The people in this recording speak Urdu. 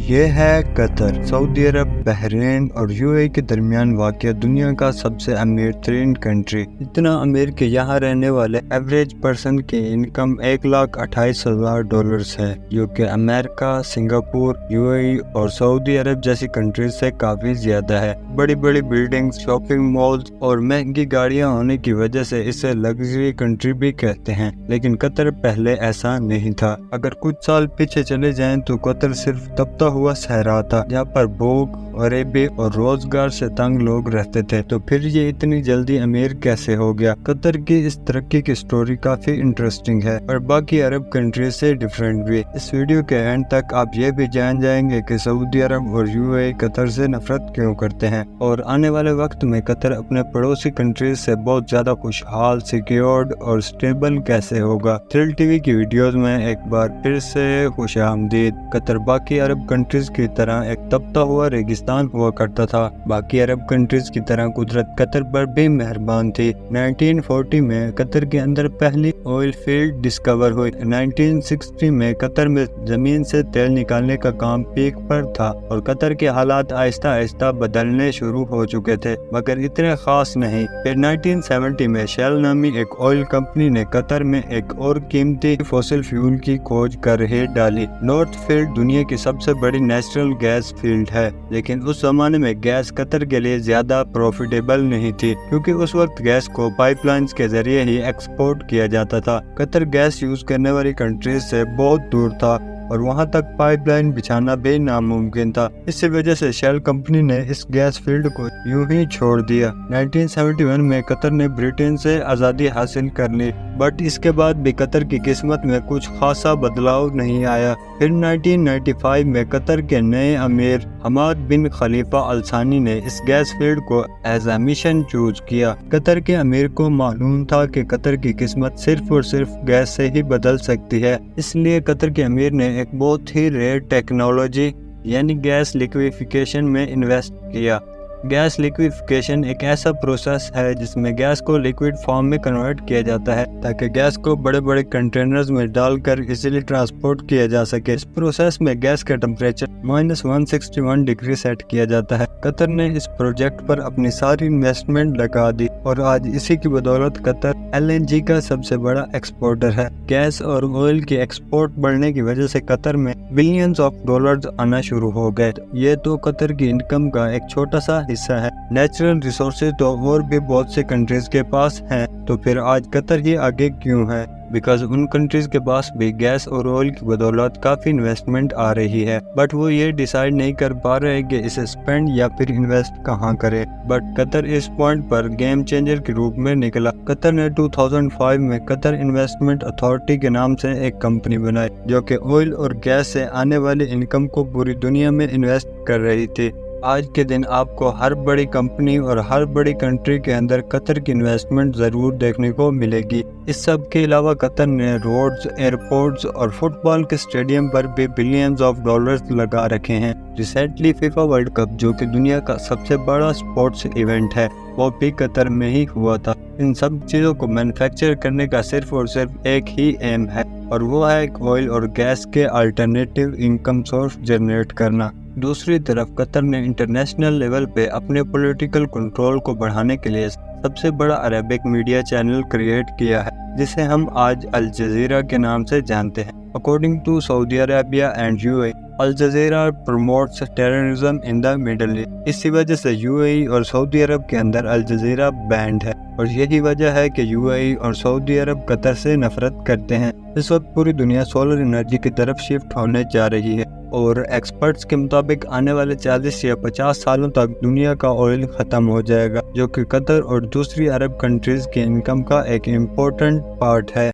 یہ ہے قطر۔ سعودی عرب، بحرین اور UAE کے درمیان واقع دنیا کا سب سے امیر ترین کنٹری۔ اتنا امیر کہ یہاں رہنے والے ایوریج پرسن کی انکم $1,28,000 ہے، جو کہ امریکہ، سنگاپور، UAE اور سعودی عرب جیسی کنٹریز سے کافی زیادہ ہے۔ بڑی بڑی بلڈنگز، شاپنگ مالز اور مہنگی گاڑیاں ہونے کی وجہ سے اسے لگژری کنٹری بھی کہتے ہیں، لیکن قطر پہلے ایسا نہیں تھا۔ اگر کچھ سال پیچھے چلے جائیں تو قطر صرف تبتا ہوا صحرا تھا، جہاں پر بھوک، غریبی اور روزگار سے تنگ لوگ رہتے تھے۔ تو پھر یہ اتنی جلدی امیر کیسے ہو گیا؟ قطر کی اس ترقی کی سٹوری کافی انٹرسٹنگ ہے اور باقی عرب کنٹریز سے ڈیفرنٹ بھی۔ اس ویڈیو کے اینڈ تک آپ یہ بھی جان جائیں گے کہ سعودی عرب اور UAE قطر سے نفرت کیوں کرتے ہیں، اور آنے والے وقت میں قطر اپنے پڑوسی کنٹریز سے بہت زیادہ خوشحال، سیکیورڈ اور سٹیبل کیسے ہوگا۔ تھرل ٹی وی کی ویڈیوز میں ایک بار پھر سے خوش آمدید۔ قطر باقی عرب کنٹریز کی طرح ایک تبتا ہوا ریگستان ہوا کرتا تھا۔ باقی عرب کنٹریز کی طرح قدرت قطر پر بھی مہربان تھی۔ 1940 میں قطر کے اندر پہلی آئل فیلڈ ڈسکور ہوئی۔ 1960 میں قطر میں زمین سے تیل نکالنے کا کام پیک پر تھا اور قطر کے حالات آہستہ آہستہ بدلنے شروع ہو چکے تھے، مگر اتنے خاص نہیں۔ پھر 1970 میں شیل نامی ایک آئل کمپنی نے قطر میں ایک اور قیمتی فوسل فیول کی کھوج کر ہی ڈالی۔ نارتھ فیلڈ دنیا کی سب سے بڑی نیچرل گیس فیلڈ ہے، لیکن اس زمانے میں گیس قطر کے لیے زیادہ پروفیٹیبل نہیں تھی، کیونکہ اس وقت گیس کو پائپ لائنز کے ذریعے ہی ایکسپورٹ کیا جاتا تھا۔ قطر گیس یوز کرنے والی کنٹریز سے بہت دور تھا اور وہاں تک پائپ لائن بچھانا بھی ناممکن تھا۔ اسی وجہ سے شیل کمپنی نے اس گیس فیلڈ کو یوں ہی چھوڑ دیا۔ 1971 میں قطر نے برٹن سے آزادی حاصل کر لی، بٹ اس کے بعد بھی قطر کی قسمت میں کچھ خاصا بدلاؤ نہیں آیا۔ پھر 1995 میں قطر کے نئے امیر حماد بن خلیفہ الثانی نے اس گیس فیلڈ کو ایز اے مشن چوز کیا۔ قطر کے امیر کو معلوم تھا کہ قطر کی قسمت صرف اور صرف گیس سے ہی بدل سکتی ہے، اس لیے قطر کے امیر نے ایک بہت ہی ریئر ٹیکنالوجی یعنی گیس لیکویفیکیشن میں انویسٹ کیا۔ گیس لیکویفیکیشن ایک ایسا پروسیس ہے جس میں گیس کو لیکوڈ فارم میں کنورٹ کیا جاتا ہے تاکہ گیس کو بڑے بڑے کنٹینرز میں ڈال کر ایزیلی ٹرانسپورٹ کیا جا سکے۔ اس پروسیس میں گیس کا ٹمپریچر -161 ڈگری سیٹ کیا جاتا ہے۔ قطر نے اس پروجیکٹ پر اپنی ساری انویسٹمنٹ لگا دی اور آج اسی کی بدولت قطر LNG کا سب سے بڑا ایکسپورٹر ہے۔ گیس اور آئل کی ایکسپورٹ بڑھنے کی وجہ سے قطر میں بلینز آف ڈالرز آنا شروع ہو گئے۔ یہ تو قطر کی انکم کا ایک چھوٹا سا حصہ ہے۔ نیچرل ریسورسز تو اور بھی بہت سے کنٹریز کے پاس ہیں، تو پھر آج قطر ہی آگے کیوں ہے؟ بیکاز ان کنٹریز کے پاس بھی گیس اور آئل کی بدولت کافی انویسٹمنٹ آ رہی ہے، بٹ وہ یہ ڈیسائیڈ نہیں کر پا رہے کہ اسے سپینڈ یا پھر انویسٹ کہاں کرے۔ بٹ قطر اس پوائنٹ پر گیم چینجر کے روپ میں نکلا۔ قطر نے 2005 میں قطر انویسٹمنٹ اتھارٹی کے نام سے ایک کمپنی بنائی، جو کہ آئل اور گیس سے آنے والی انکم کو پوری دنیا میں انویسٹ کر رہی تھی۔ آج کے دن آپ کو ہر بڑی کمپنی اور ہر بڑی کنٹری کے اندر قطر کی انویسٹمنٹ ضرور دیکھنے کو ملے گی۔ اس سب کے علاوہ قطر نے روڈز، ایئرپورٹس اور فٹ بال کے اسٹیڈیم پر بھی بلینز آف ڈالرز لگا رکھے ہیں۔ ریسنٹلی فیفا ورلڈ کپ، جو کہ دنیا کا سب سے بڑا سپورٹس ایونٹ ہے، وہ بھی قطر میں ہی ہوا تھا۔ ان سب چیزوں کو مینوفیکچر کرنے کا صرف اور صرف ایک ہی ایم ہے، اور وہ ہے آئل اور گیس کے الٹرنیٹیو انکم سورس جنریٹ کرنا۔ دوسری طرف قطر نے انٹرنیشنل لیول پہ اپنے پولیٹیکل کنٹرول کو بڑھانے کے لیے سب سے بڑا عربک میڈیا چینل کریٹ کیا ہے، جسے ہم آج الجزیرہ کے نام سے جانتے ہیں۔ According to Saudi Arabia and UAE, Al Jazeera promotes terrorism in the Middle East۔ اسی وجہ سے UAE اور سعودی عرب کے اندر الجزیرہ بینڈ ہے، اور یہی وجہ ہے کہ UAE اور سعودی عرب قطر سے نفرت کرتے ہیں۔ اس وقت پوری دنیا سولر انرجی کی طرف شفٹ ہونے جا رہی ہے، اور ایکسپرٹس کے مطابق آنے والے 40 یا 50 سالوں تک دنیا کا آئل ختم ہو جائے گا، جو کہ قطر اور دوسری عرب کنٹریز کی انکم کا ایک امپورٹنٹ پارٹ ہے۔